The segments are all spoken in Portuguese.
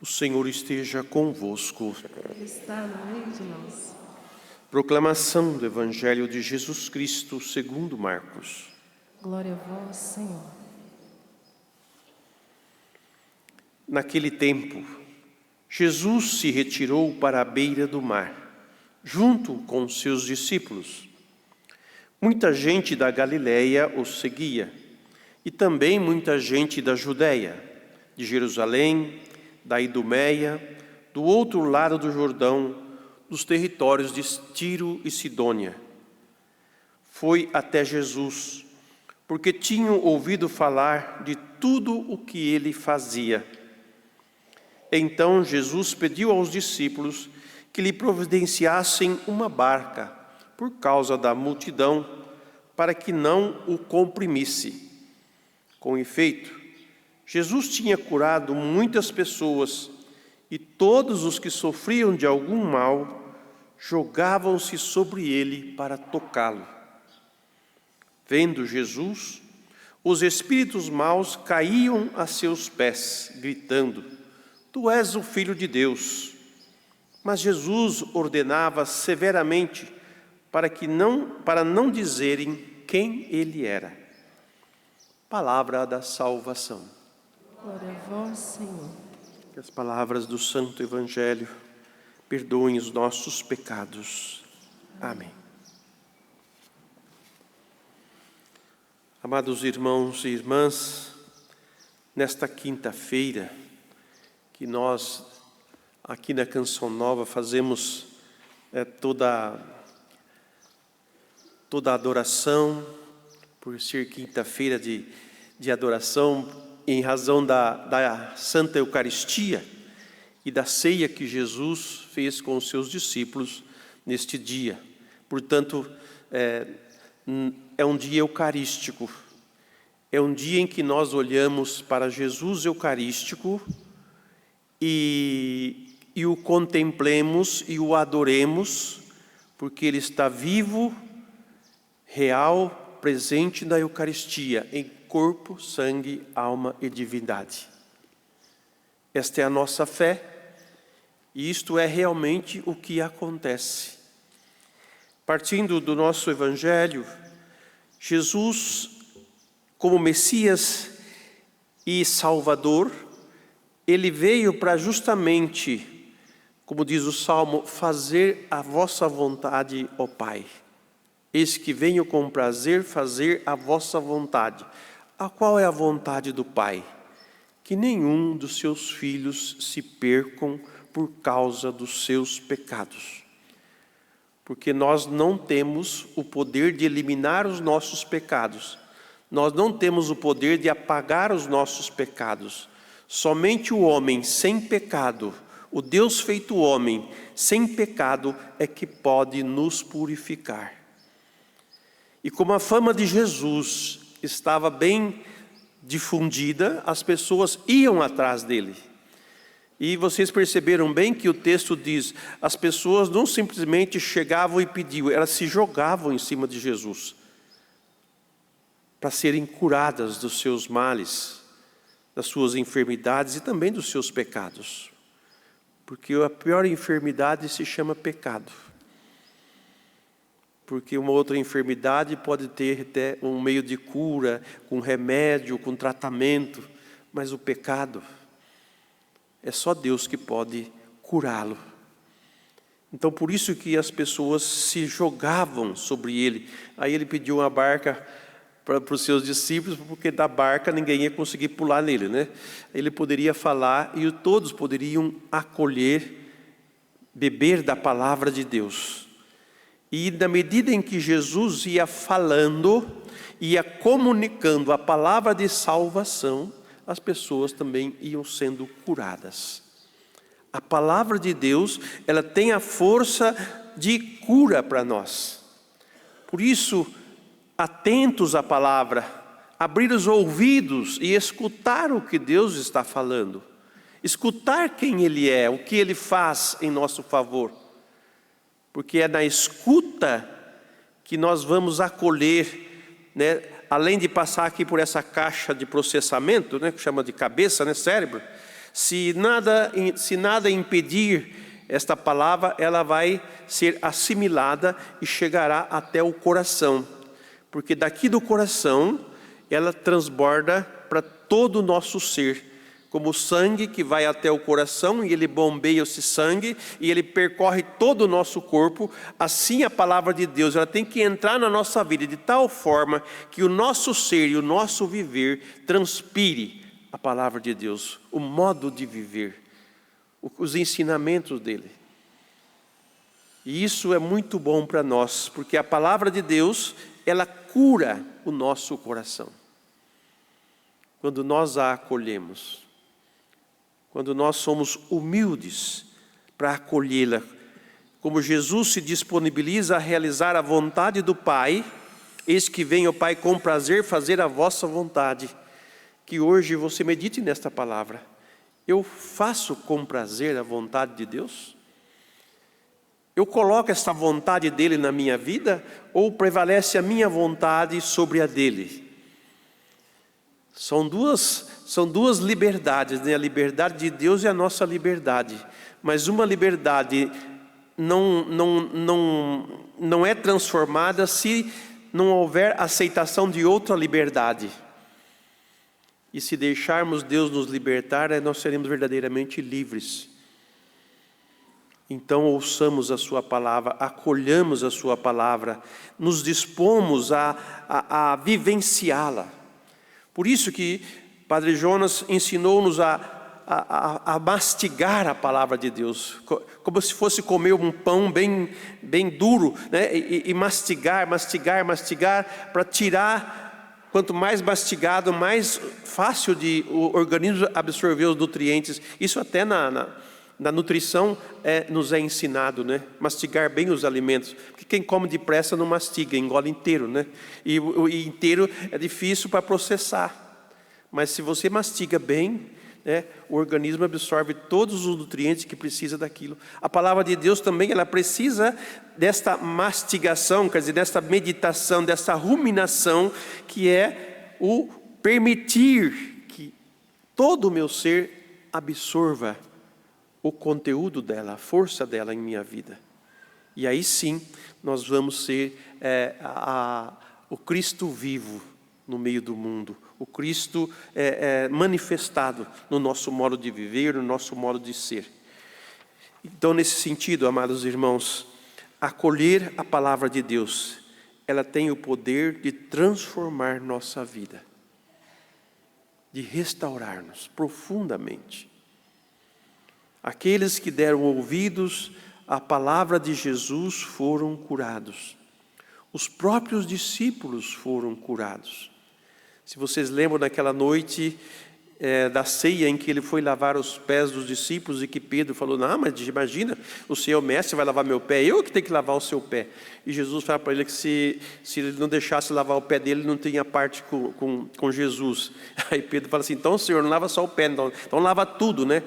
O Senhor esteja convosco. Ele está no meio de nós. Proclamação do Evangelho de Jesus Cristo segundo Marcos. Glória a vós, Senhor. Naquele tempo, Jesus se retirou para a beira do mar, junto com seus discípulos. Muita gente da Galileia os seguia, e também muita gente da Judéia, de Jerusalém, da Idumeia, do outro lado do Jordão, dos territórios de Tiro e Sidônia. Foi até Jesus, porque tinham ouvido falar de tudo o que ele fazia. Então Jesus pediu aos discípulos que lhe providenciassem uma barca, por causa da multidão, para que não o comprimisse. Com efeito, Jesus tinha curado muitas pessoas, e todos os que sofriam de algum mal jogavam-se sobre ele para tocá-lo. Vendo Jesus, os espíritos maus caíam a seus pés, gritando: Tu és o Filho de Deus. Mas Jesus ordenava severamente para não dizerem quem ele era. Palavra da salvação. Glória a vós, Senhor. Que as palavras do Santo Evangelho perdoem os nossos pecados. Amém. Amados irmãos e irmãs, nesta quinta-feira, que nós aqui na Canção Nova fazemos toda a adoração, por ser quinta-feira de adoração, em razão da Santa Eucaristia e da ceia que Jesus fez com os seus discípulos neste dia. Portanto, é um dia eucarístico, é um dia em que nós olhamos para Jesus eucarístico e o contemplemos e o adoremos, porque Ele está vivo, real, presente na Eucaristia, em corpo, sangue, alma e divindade. Esta é a nossa fé, e isto é realmente o que acontece. Partindo do nosso Evangelho, Jesus, como Messias e Salvador, Ele veio para justamente, como diz o Salmo, fazer a vossa vontade, ó Pai. Eis que venho com prazer fazer a vossa vontade. A qual é a vontade do Pai? Que nenhum dos seus filhos se percam por causa dos seus pecados. Porque nós não temos o poder de eliminar os nossos pecados. Nós não temos o poder de apagar os nossos pecados. Somente o homem sem pecado, o Deus feito homem sem pecado, é que pode nos purificar. E como a fama de Jesus estava bem difundida, as pessoas iam atrás dele. E vocês perceberam bem que o texto diz, as pessoas não simplesmente chegavam e pediam, elas se jogavam em cima de Jesus, para serem curadas dos seus males, das suas enfermidades e também dos seus pecados. Porque a pior enfermidade se chama pecado. Porque uma outra enfermidade pode ter até um meio de cura, com remédio, com tratamento, mas o pecado é só Deus que pode curá-lo. Então por isso que as pessoas se jogavam sobre ele. Aí ele pediu uma barca para os seus discípulos, porque da barca ninguém ia conseguir pular nele, né? Ele poderia falar e todos poderiam acolher, beber da palavra de Deus. E na medida em que Jesus ia falando, ia comunicando a palavra de salvação, as pessoas também iam sendo curadas. A palavra de Deus, ela tem a força de cura para nós. Por isso, atentos à palavra, abrir os ouvidos e escutar o que Deus está falando. Escutar quem Ele é, o que Ele faz em nosso favor. Porque é na escuta que nós vamos acolher, né? Além de passar aqui por essa caixa de processamento, né? Que chama de cabeça, né? Cérebro. Se nada impedir esta palavra, ela vai ser assimilada e chegará até o coração. Porque daqui do coração, ela transborda para todo o nosso ser. Como o sangue que vai até o coração e ele bombeia esse sangue e ele percorre todo o nosso corpo, assim a palavra de Deus, ela tem que entrar na nossa vida de tal forma que o nosso ser e o nosso viver transpire a palavra de Deus, o modo de viver, os ensinamentos dele. E isso é muito bom para nós, porque a palavra de Deus, ela cura o nosso coração. Quando nós a acolhemos, quando nós somos humildes para acolhê-la, como Jesus se disponibiliza a realizar a vontade do Pai, eis que vem o Pai com prazer fazer a vossa vontade. Que hoje você medite nesta palavra. Eu faço com prazer a vontade de Deus? Eu coloco essa vontade dele na minha vida ou prevalece a minha vontade sobre a dele? São duas liberdades, né? A liberdade de Deus e a nossa liberdade. Mas uma liberdade não é transformada se não houver aceitação de outra liberdade. E se deixarmos Deus nos libertar, nós seremos verdadeiramente livres. Então ouçamos a sua palavra, acolhamos a sua palavra, nos dispomos a vivenciá-la. Por isso que Padre Jonas ensinou-nos a mastigar a palavra de Deus, como se fosse comer um pão bem duro, né? E mastigar, para tirar. Quanto mais mastigado, mais fácil de o organismo absorver os nutrientes. Isso até na nutrição nos é ensinado, né? Mastigar bem os alimentos. Porque quem come depressa não mastiga, engole inteiro, né? E inteiro é difícil para processar. Mas se você mastiga bem, né, o organismo absorve todos os nutrientes que precisa daquilo. A palavra de Deus também, ela precisa desta mastigação, quer dizer, desta meditação, dessa ruminação, que é o permitir que todo o meu ser absorva o conteúdo dela, a força dela em minha vida. E aí sim, nós vamos ser o Cristo vivo no meio do mundo, o Cristo manifestado no nosso modo de viver, no nosso modo de ser. Então, nesse sentido, amados irmãos, acolher a palavra de Deus, ela tem o poder de transformar nossa vida, de restaurar-nos profundamente. Aqueles que deram ouvidos à palavra de Jesus foram curados. Os próprios discípulos foram curados. Se vocês lembram daquela noite da ceia em que ele foi lavar os pés dos discípulos e que Pedro falou: não, mas imagina, o Senhor mestre vai lavar meu pé, eu que tenho que lavar o seu pé. E Jesus fala para ele que se ele não deixasse lavar o pé dele, não tinha parte com Jesus. Aí Pedro fala assim: então Senhor, não lava só o pé, então lava tudo, né?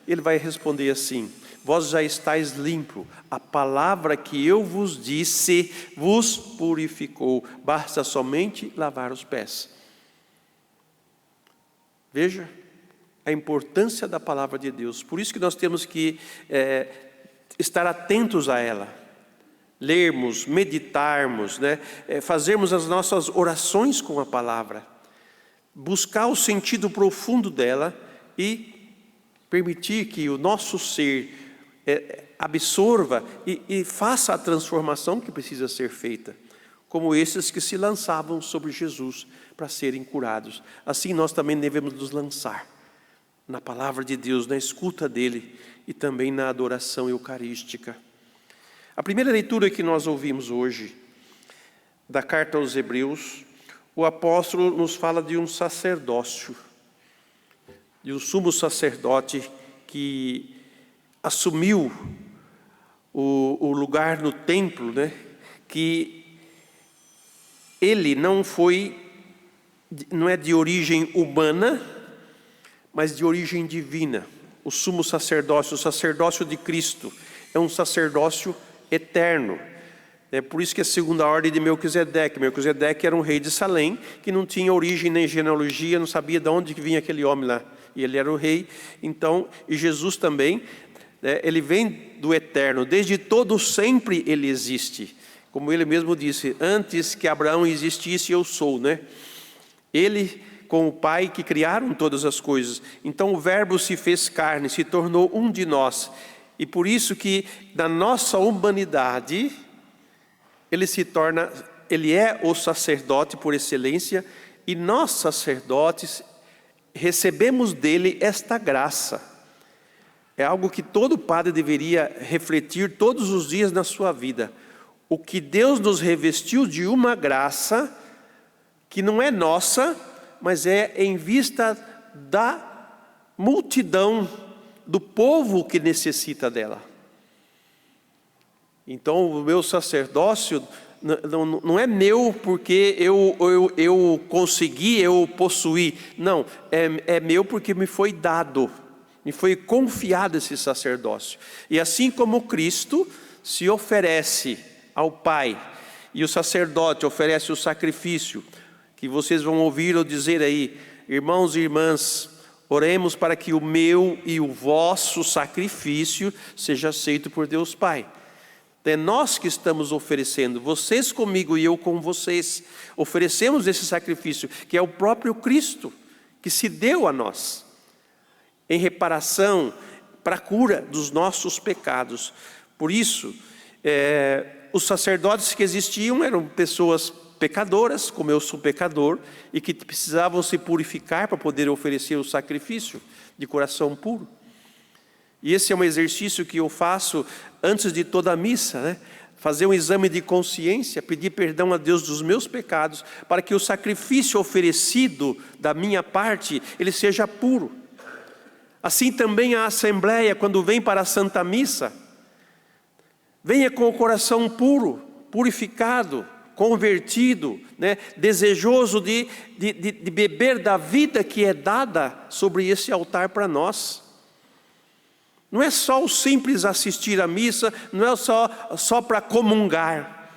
Ele vai responder assim: vós já estáis limpo, a palavra que eu vos disse vos purificou, basta somente lavar os pés. Veja a importância da palavra de Deus. Por isso que nós temos que estar atentos a ela, lermos, meditarmos, né? Fazermos as nossas orações com a palavra, buscar o sentido profundo dela e permitir que o nosso ser absorva e faça a transformação que precisa ser feita, como esses que se lançavam sobre Jesus para serem curados. Assim nós também devemos nos lançar na palavra de Deus, na escuta dele e também na adoração eucarística. A primeira leitura que nós ouvimos hoje, da carta aos Hebreus, o apóstolo nos fala de um sacerdócio, de um sumo sacerdote que assumiu o lugar no templo, né? Que ele não é de origem humana, mas de origem divina. O sumo sacerdócio, o sacerdócio de Cristo, é um sacerdócio eterno. É por isso que a segunda ordem de Melquisedeque. Melquisedeque era um rei de Salém, que não tinha origem nem genealogia, não sabia de onde que vinha aquele homem lá. E ele era o rei. Então, e Jesus também, né, ele vem do eterno. Desde todo sempre ele existe. Como ele mesmo disse, antes que Abraão existisse, eu sou, né? Ele com o Pai que criaram todas as coisas. Então o Verbo se fez carne, se tornou um de nós. E por isso que na nossa humanidade, ele é o sacerdote por excelência, e nós sacerdotes recebemos dele esta graça. É algo que todo padre deveria refletir todos os dias na sua vida. O que Deus nos revestiu de uma graça que não é nossa, mas é em vista da multidão, do povo que necessita dela. Então o meu sacerdócio não é meu porque eu consegui, eu possuí. Não, é meu porque me foi dado, me foi confiado esse sacerdócio. E assim como Cristo se oferece ao Pai, e o sacerdote oferece o sacrifício, que vocês vão ouvir eu dizer aí, irmãos e irmãs, oremos para que o meu e o vosso sacrifício seja aceito por Deus Pai. É nós que estamos oferecendo, vocês comigo e eu com vocês, oferecemos esse sacrifício, que é o próprio Cristo, que se deu a nós, em reparação, para a cura dos nossos pecados. Por isso, os sacerdotes que existiam eram pessoas pecadoras, como eu sou pecador, e que precisavam se purificar para poder oferecer o sacrifício de coração puro. E esse é um exercício que eu faço antes de toda a missa, né? Fazer um exame de consciência, pedir perdão a Deus dos meus pecados, para que o sacrifício oferecido da minha parte, ele seja puro. Assim também a Assembleia, quando vem para a Santa Missa, venha com o coração puro, purificado, convertido, né? Desejoso de beber da vida que é dada sobre esse altar para nós. Não é só o simples assistir à missa, não é só para comungar,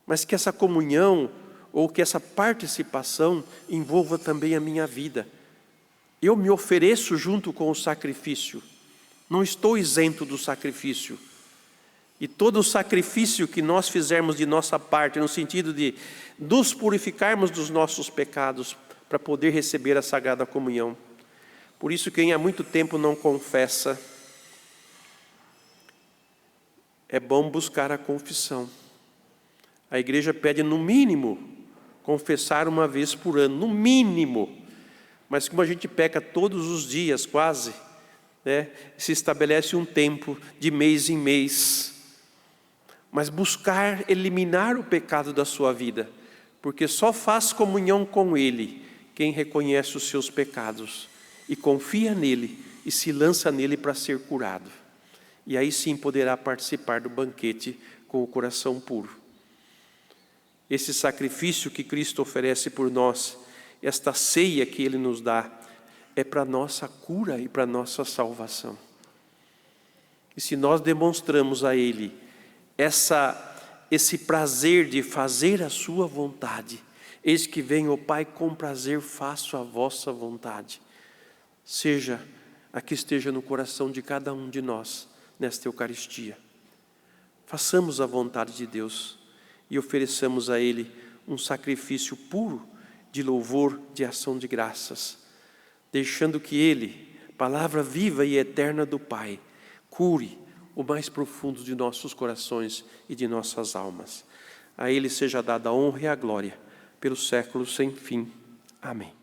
mas que essa comunhão ou que essa participação envolva também a minha vida. Eu me ofereço junto com o sacrifício, não estou isento do sacrifício. E todo o sacrifício que nós fizermos de nossa parte, no sentido de nos purificarmos dos nossos pecados, para poder receber a Sagrada Comunhão. Por isso, quem há muito tempo não confessa, é bom buscar a confissão. A igreja pede no mínimo, confessar uma vez por ano, no mínimo. Mas como a gente peca todos os dias quase, né, se estabelece um tempo de mês em mês. Mas buscar eliminar o pecado da sua vida, porque só faz comunhão com Ele quem reconhece os seus pecados e confia nele e se lança nele para ser curado. E aí sim poderá participar do banquete com o coração puro. Esse sacrifício que Cristo oferece por nós, esta ceia que Ele nos dá, é para nossa cura e para nossa salvação. E se nós demonstramos a Ele esse prazer de fazer a sua vontade, eis que vem, ó Pai, com prazer faço a vossa vontade. Seja a que esteja no coração de cada um de nós nesta Eucaristia. Façamos a vontade de Deus e ofereçamos a Ele um sacrifício puro de louvor, de ação de graças, deixando que Ele, palavra viva e eterna do Pai, cure o mais profundo de nossos corações e de nossas almas. A Ele seja dada a honra e a glória pelos séculos sem fim. Amém.